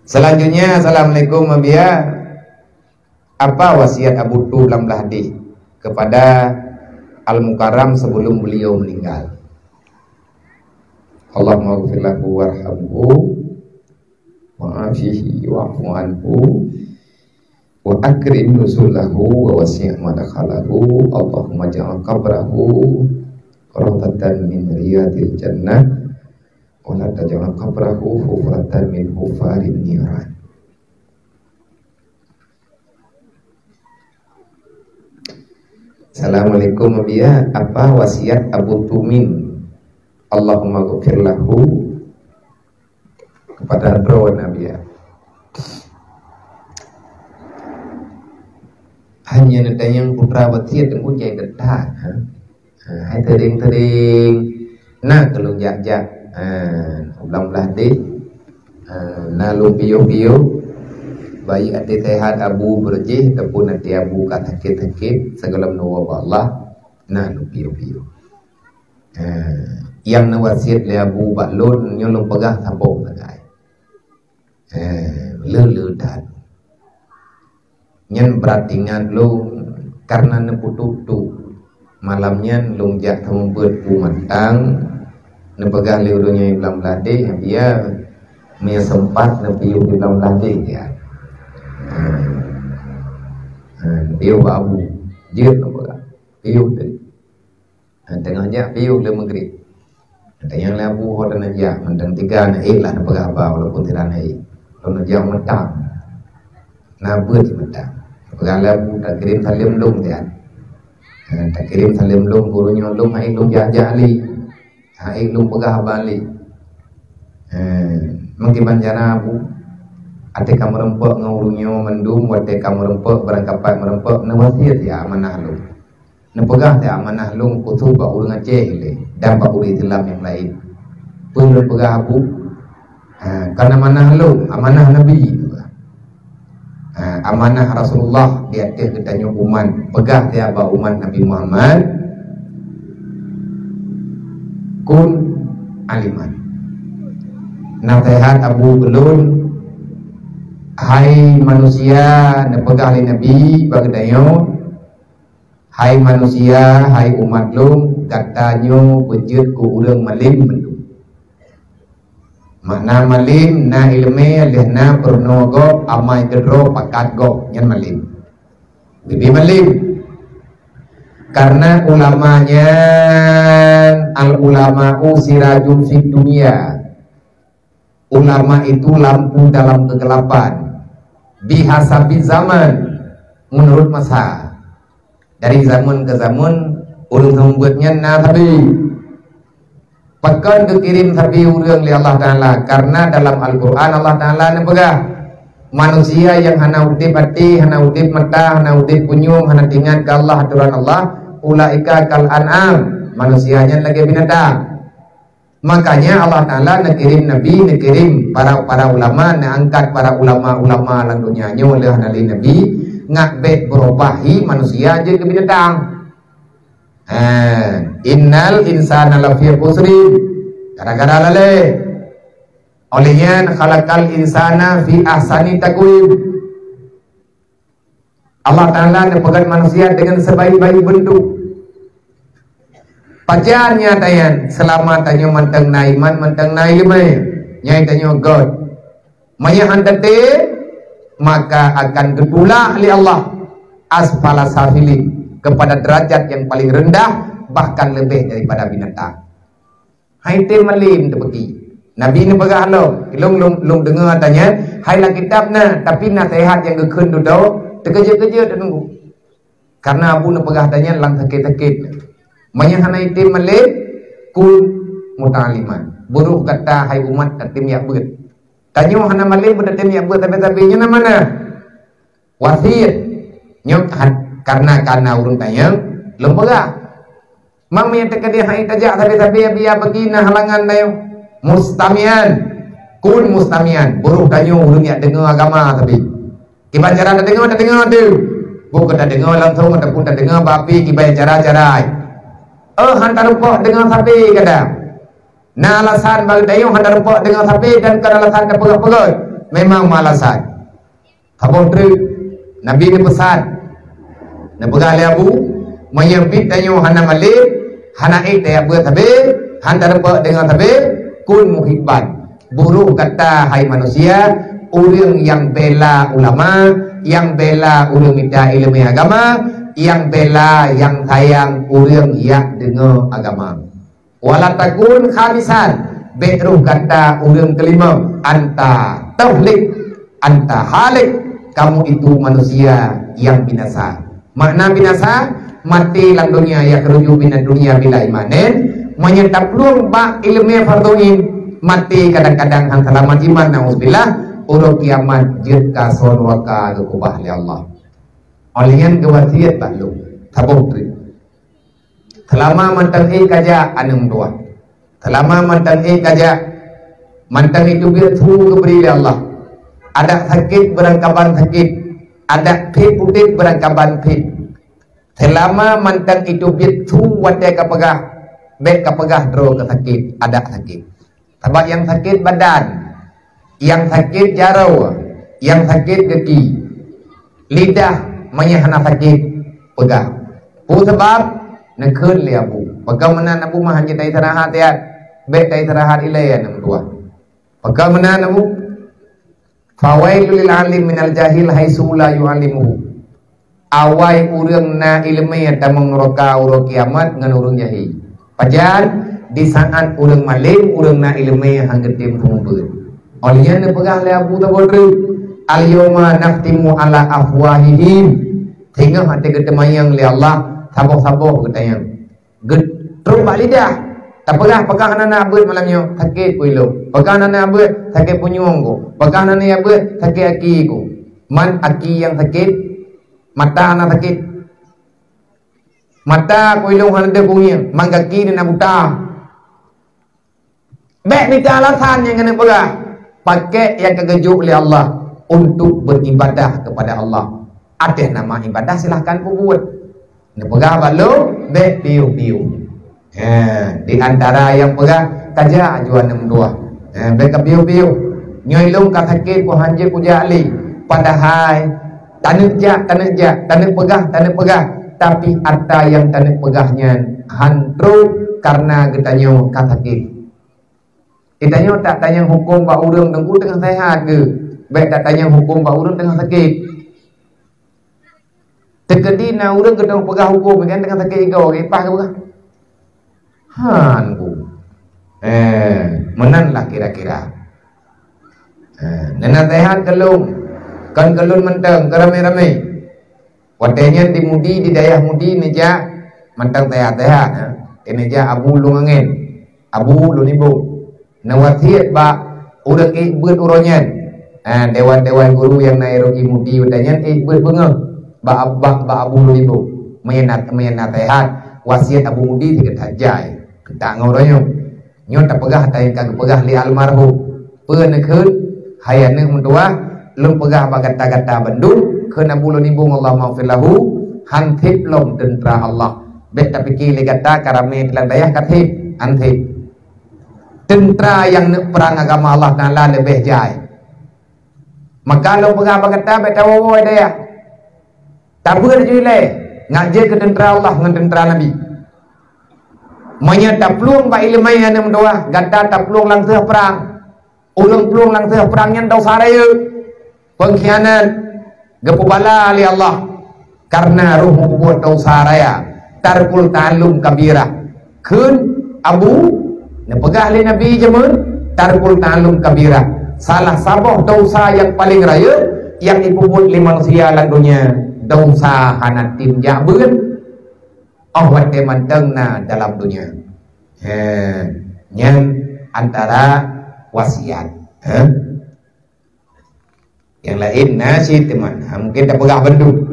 Selanjutnya, Assalamualaikum Mabia. Apa wasiat Abu Tu dalam hadis kepada Al-Mukarram sebelum beliau meninggal? Allahumma ighfir lahu warhamhu wa'afihi wa'fu anhu wa akrim nuzulahu wa wasi' madkhalahu. Allahumma ja'al qabrahu rawdatan min riyadil jannah wa la taj'al qabrahu hufratan min hufarin niran. Assalamualaikum Nabiya. Apa wasiat Abu Tumin? Allahumma ghfir lahu kepada bro Nabiya. Hanya ada yang putra wasiat dan ujai detak. Hai tering-tering. Nah kalau jak-jak belah deh. Nah lumpio-pio. Bayi ati tehat abu berjih ataupun ati abu kat sakit-sakit segala menawab Allah nah lupiu-piu. Yang nawasiat le abu baklun nyolong pegah sabong sagai. Lelu dan nyen beratingan lu karena neputu malamnya lung jak temu buat mantang nepegah leurunya iblam lade dia me sempat nepiu iblam lade dia. Piu abu jir apa piu tadi tengahnya piu le maghrib yang labu hodan aja mendang tiga na lah na pagaba walaupun tidak naik kalau jauh mentang na beut mentang pegang labu tak kirim salim lung dia tak kirim salim lung gurunya lung hai lung jajali hai lung pagaba li mungkin banjana abu ate kamu rempok ngurunyo mendung wate kamu rempok berangkapat merempok na wasiat ya amanah lu na pegah ya amanah lu kutu ba urang Aceh le dan ba uri Islam yang lain pun lu pegah abu karena amanah Nabi amanah Rasulullah di atas ketanya umat pegah ya ba umat Nabi Muhammad kun aliman nasihat Abu Belun. Hai manusia nepegah li Nabi bagdayo. Hai manusia, hai umat lum katanyo bejut ku urang malim mendung. Makna malim na ilme lehna pernogo amai gedro pakat go nyan malim. Bibi malim. Karena ulamanya al ulama'u sirajun fid dunia. Ulama itu lampu dalam kegelapan. Bihasabi zaman menurut masa dari zaman ke zaman urang membuatnya na tapi pakan kekirim tapi urang li Allah Ta'ala karena dalam Al-Quran Allah Ta'ala nepegah manusia yang hana udip hati hana udip mata hana udip punyung hana tingan ke Allah aturan Allah ulaika kal an'am manusianya lagi binatang. Makanya Allah Ta'ala nakirim Nabi, nakirim para ulama, angkat para ulama lang dunia oleh Nabi ngakbet berobahi manusia aja ke binatang. Innal insana lafi khusri gara-gara lale olehnya khalaqal insana fi ahsani taqwim. Allah Ta'ala nepegat manusia dengan sebaik-baik bentuk. Pacarnya tayan selamat tanyo manteng na iman manteng na ilmu nyai tanyo God maya handate maka akan gedula oleh Allah asfala safilin kepada derajat yang paling rendah bahkan lebih daripada binatang. Hai te malim tepeki Nabi ni pegah lo lung dengar tanya hai la kitabna tapi nasihat yang gekeun do terkeje-keje nunggu karena abu ni pegah tanya lang sakit-sakit maya hana itim malik kun mutaliman buruk kata hai umat katim ya beut tanyo hana malik berdatim ya beut tapi nya mana wasiat nyok karena urun tanya lembaga mang mi tekadi hai tajak tapi biya begina halangan dayo mustamian kun mustamian buruk tanyo urun ya dengar agama tapi kiban cara dengar tu bukan dengar langsung ataupun dengar bapi kiban cara-cara hantar rumpok dengan sapi kadang. Nah alasan bagi dayung hantar rumpok dengan sapi dan kerana alasan ke pegat-pegat. memang malasan. Habang teri Nabi ni pesan na begali abu menyempit tanyo hana malik hana te abu tabe hantar ba dengan tabe kun muhibban. Buruk kata hai manusia, orang yang bela ulama, yang bela orang minta ilmu agama, yang bela yang sayang orang yang dengar agama. Walatakun khamisan, beruh kata orang kelima, anta tauhid, anta halik, kamu itu manusia yang binasa. Makna binasa, mati dalam dunia ya keruju bina dunia bila imanen, menyerta peluang bak ilmu farduin, mati kadang-kadang hang selamat iman nauzubillah, urut kiamat jika sorwaka kubah li Allah. Olehnya kewasiat tak lu, tabung tri. Selama mantang kaja anum dua. Selama mantang kaja, mantang itu biar tu beri Allah. Ada sakit berangkapan sakit, ada fit putih berangkapan fit. Selama mantang itu biar tu wadah kapagah, baik kapagah dro ke sakit, ada sakit. Sebab yang sakit badan, yang sakit jarau, yang sakit kaki, lidah menyahana sakit pegah. Pu sebab nekun li abu. Bagaimana abu mah hanya dari istirahat ya, baik dari istirahat ilaiya nam tua. Bagaimana abu? Fawailul lil alim minal jahil haitsu la yu'allimuhu. Awai urang na ilmu yang tamang roka uro kiamat ngan urang jahil. Pajan di saat urang malim urang na ilmu yang hanggetim pumbeun. Olehnya ne pegah le abu tabodri. Al yawma naftimu ala afwahihim. Sehingga hati ketemayang li Allah saboh-saboh ketayang. Getru bak lidah. Tak pegah nana abut malamnya sakit puilo. Pegah nana abut sakit punyung ko. Pegah nana abut sakit aki ko. Man aki yang sakit, mata na sakit. Mata puilo handa punya, man kaki ni na buta. Baik ni alasan yang kena pegah. Pakai yang kegejuk oleh Allah untuk beribadah kepada Allah. Ada nama ibadah silahkan pun buat. Ni pegah balu, baik piu-piu. Di antara yang pegah kaja ajuan nombor dua. Baik piu-piu. Nyoilung ka sakit ku hanje ku jali. Padahal tanuk pegah. Tapi ada yang tanuk pegahnya hantru karena getanyo ka sakit. Ditanya tak tanya hukum bak urang tengku tengah sehat ke? Baik tak tanya hukum bak urang tengah sakit. Tekedi na urang ketang pegah hukum kan tengah sakit kau ke pas ke pegah. Han ku. Menanlah kira-kira. Nana sehat kelung. Kan kelun mentang kerame-rame. Watenya di mudi di dayah mudi neja mentang sehat-sehat. Neja abu lu angin. Abu lu nibu. Nawasiat ba urang beut uronyan. Dewan-dewan guru yang nairoki mudi udanya beut bengeng. Ba abu ribu meyenat sehat wasiat abu mudi tiga tajai. Tak ngoronya. Nyo tak pegah tay kag pegah li almarhum. Peuneukeun hayana mentua lum pegah ba kata-kata bendul keun abu ribu Allah maghfirlahu hantip lom tentra Allah. Bet tapi ki li kata karame telan dayah katip antip. Tentera yang perang agama Allah Ta'ala lebih jai. Maka lo pegah berkata betawa woi dia. Tak ber jule ngaji ke tentera Allah dengan tentera Nabi. Menyata peluang ba ilmu yang mendoa gata tak peluang langsung perang. Ulung peluang langsung perang yang dosa raya. Pengkhianat gepubala ali Allah karena ruh buat dosa raya. Tarkul ta'allum kabirah. Kun abu pegah li Nabi jemun tarkul ta'allum kabirah. Salah saboh dosa yang paling raya yang dipuput li manusia lang dunia. Dosa hana tim jabun awat temanteng na dalam dunia. Yang antara wasiat. Yang lain nasi teman. Mungkin tak pegah bendung.